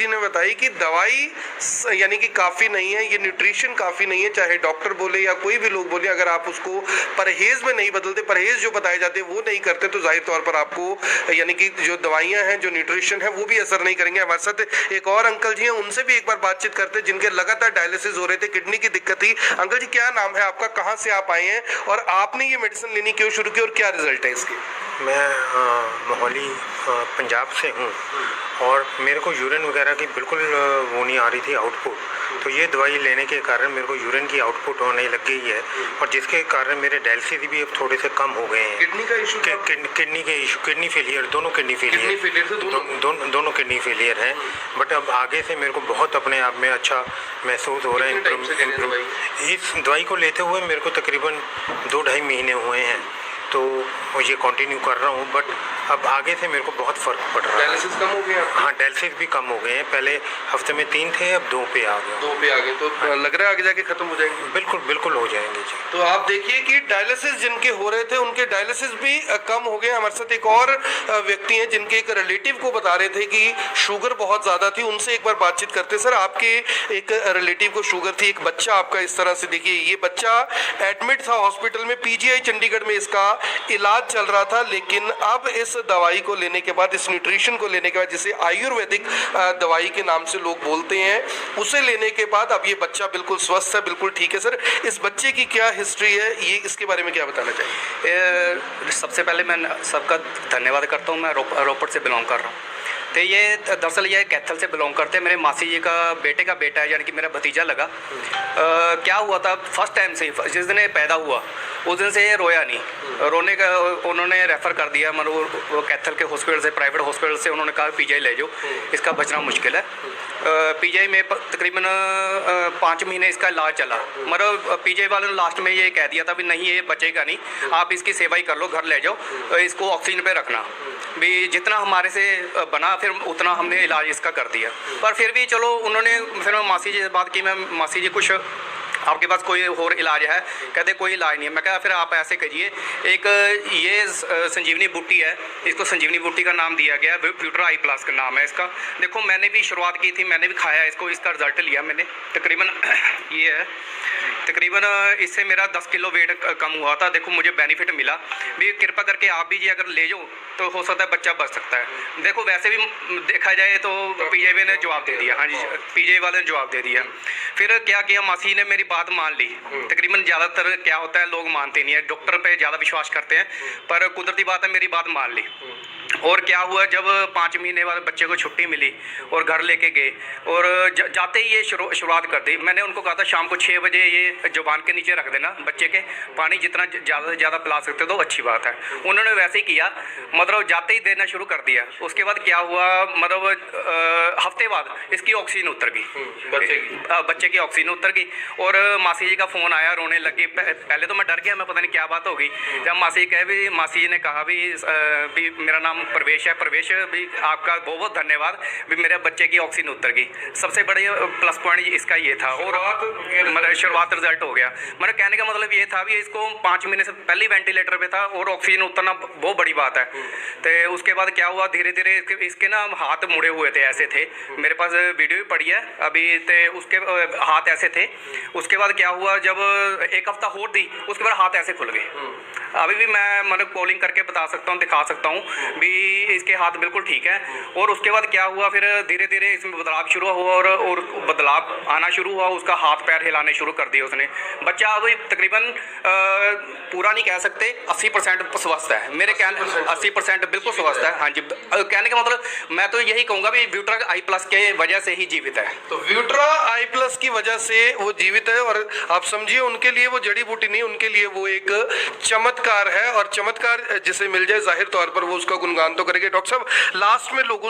जी ने बताई कि दवाई यानी कि काफ़ी नहीं है, ये न्यूट्रिशन काफ़ी नहीं है, चाहे डॉक्टर बोले या कोई भी लोग बोले, अगर आप उसको परहेज में नहीं बदलते, परहेज जो बताए जाते हैं वो नहीं करते, तो जाहिर तौर पर आपको यानी कि जो दवाइयां हैं, जो न्यूट्रिशन है, वो भी असर नहीं करेंगे। हमारे साथ एक और अंकल जी हैं, उनसे भी एक बार बातचीत करते हैं, जिनके लगातार डायलिसिस हो रहे थे, किडनी की दिक्कत थी। अंकल जी, क्या नाम है आपका, कहाँ से आप आए हैं और आपने ये मेडिसिन लेनी क्यों शुरू की और क्या रिजल्ट है इसके? मैं मोहाली पंजाब से हूँ और मेरे को यूरिन वगैरह की बिल्कुल वो नहीं आ रही थी आउटपुट, तो ये दवाई लेने के कारण मेरे को यूरिन की आउटपुट होने लग गई है और जिसके कारण मेरे डायलिसिस भी अब थोड़े से कम हो गए हैं। किडनी का इशू? किडनी के इशू, किडनी फेलियर, दोनों किडनी फेलियर, दोनों किडनी फेलियर हैं। बट अब आगे से मेरे को बहुत अपने आप में अच्छा महसूस हो रहा है। इस दवाई को लेते हुए मेरे को तकरीबन 2-2.5 महीने हुए हैं, तो ये कंटिन्यू कर रहा हूँ। बट अब आगे से मेरे को बहुत फ़र्क पड़ रहा है। डायलिसिस कम हो गया? हाँ, डायलिसिस भी कम हो गए हैं। पहले हफ्ते में 3 थे, अब 2 पे आ गए। 2 पे आ गए, तो लग रहा है आगे जाके खत्म हो जाएंगे? बिल्कुल बिल्कुल हो जाएंगे जी। तो आप देखिए कि डायलिसिस जिनके हो रहे थे उनके डायलिसिस भी कम हो गए। हमारे साथ एक और व्यक्ति हैं जिनके एक रिलेटिव को बता रहे थे कि शुगर बहुत ज़्यादा थी, उनसे एक बार बातचीत करते। सर, आपके एक रिलेटिव को शुगर थी, एक बच्चा आपका इस तरह से, देखिए ये बच्चा एडमिट था हॉस्पिटल में, पीजीआई चंडीगढ़ में इसका इलाज चल रहा था, लेकिन अब इस दवाई को लेने के बाद, इस न्यूट्रिशन को लेने के बाद, जिसे आयुर्वेदिक दवाई के नाम से लोग बोलते हैं, उसे लेने के बाद अब ये बच्चा बिल्कुल स्वस्थ है, बिल्कुल ठीक है। सर, इस बच्चे की क्या हिस्ट्री है, ये इसके बारे में क्या बताना चाहिए? सबसे पहले मैं सबका धन्यवाद करता हूँ। मैं रोपड़ से बिलोंग कर रहा हूँ। तो ये दरअसल ये कैथल से बिलोंग करते हैं। मेरे मासी जी का बेटे का बेटा है, यानी कि मेरा भतीजा लगा। क्या हुआ था, फर्स्ट टाइम से जिस दिन ये पैदा हुआ उस दिन से ये रोया नहीं। रोने का उन्होंने रेफ़र कर दिया, मतलब वो कैथल के हॉस्पिटल से, प्राइवेट हॉस्पिटल से उन्होंने कहा पीजीआई ले जाओ, इसका बचना मुश्किल है। पीजीआई में तकरीबन 5 महीने इसका इलाज चला। मतलब पीजीआई वाले ने लास्ट में ये कह दिया था भी नहीं, ये बचेगा नहीं, आप इसकी सेवा ही कर लो, घर ले जाओ, इसको ऑक्सीजन पे रखना। भी जितना हमारे से बना फिर उतना हमने इलाज इसका कर दिया। पर फिर भी चलो, उन्होंने फिर मैं मासी जी से बात की, मैं मासी जी कुछ आपके पास कोई और इलाज है? कहते कोई इलाज नहीं है। मैं कहा फिर आप ऐसे करिए, एक ये संजीवनी बूटी है, इसको संजीवनी बूटी का नाम दिया गया, व्यूट्रा आई प्लस का नाम है इसका। देखो मैंने भी शुरुआत की थी, मैंने भी खाया इसको, इसका रिजल्ट लिया मैंने। तकरीबन ये है, तकरीबन इससे मेरा 10 किलो वेट कम हुआ था। देखो मुझे बेनिफिट मिला। भी कृपा करके आप भी जी अगर ले जाओ तो हो सकता है बच्चा बच सकता है। देखो वैसे भी देखा जाए तो पीजीआई ने जवाब दे दिया। हाँ जी, पीजीआई वाले ने जवाब दे दिया। फिर क्या किया, मासी ने मेरी बात मान ली। तकरीबन ज़्यादातर क्या होता है, लोग मानते नहीं है, डॉक्टर पे ज़्यादा विश्वास करते हैं, पर कुदरती बात है, मेरी बात मान ली। और क्या हुआ, जब 5 महीने बाद बच्चे को छुट्टी मिली और घर लेके गए, और जाते ही ये शुरुआत कर दी। मैंने उनको कहा था शाम को 6 बजे ये जुबान के नीचे रख देना बच्चे के, पानी जितना ज़्यादा से ज़्यादा पिला सकते तो अच्छी बात है। उन्होंने वैसे ही किया, मतलब जाते ही देना शुरू कर दिया। उसके बाद क्या हुआ, मतलब हफ्ते बाद इसकी ऑक्सीजन उतर गई, बच्चे की ऑक्सीजन उतर गई। और मासी जी का फ़ोन आया, रोने लगी। पहले तो मैं डर गया, मैं पता नहीं क्या बात हो गई। जब मासी कहे भी, मासी जी ने कहा भी मेरा नाम प्रवेश है, प्रवेश भी आपका बहुत बहुत धन्यवाद, भी मेरे बच्चे की ऑक्सीजन उतर गई। सबसे बड़े प्लस पॉइंट इसका ये था। और मतलब शुरुआत रिजल्ट हो गया। मेरा कहने का मतलब ये था भी इसको 5 महीने से पहले वेंटिलेटर पे था और ऑक्सीजन उतरना बहुत बड़ी बात है। तो उसके बाद क्या हुआ, धीरे धीरे इसके ना हाथ मुड़े हुए थे, ऐसे थे, मेरे पास वीडियो भी पड़ी है अभी। तो उसके हाथ ऐसे थे। उसके बाद क्या हुआ, जब 1 हफ्ता हो दी, उसके बाद हाथ ऐसे खुल गए। अभी भी मैं मतलब कॉलिंग करके बता सकता हूँ, दिखा सकता हूँ भी इसके हाथ बिल्कुल ठीक है। और उसके बाद क्या हुआ, फिर धीरे धीरे इसमें बदलाव शुरू हुआ और बदलाव आना शुरू हुआ। उसका हाथ पैर हिलाने शुरू कर दिए उसने। बच्चा अभी तकरीबन पूरा नहीं कह सकते, 80% स्वस्थ है। मेरे कहने 80% बिल्कुल स्वस्थ है। हाँ जी, कहने का मतलब मैं तो यही कहूँगा भी व्यूट्रा आई प्लस के वजह से ही जीवित है। तो व्यूट्रा आई प्लस की वजह से वो जीवित है, और आप समझिए उनके लिए वो जड़ी बूटी नहीं, उनके लिए वो एक चमत्कार है। और चमत्कार जिसे मिल जाए, जाहिर तौर पर वो उसका गुणगान तो करेंगे। डॉक्टर साहब, लास्ट में लोगों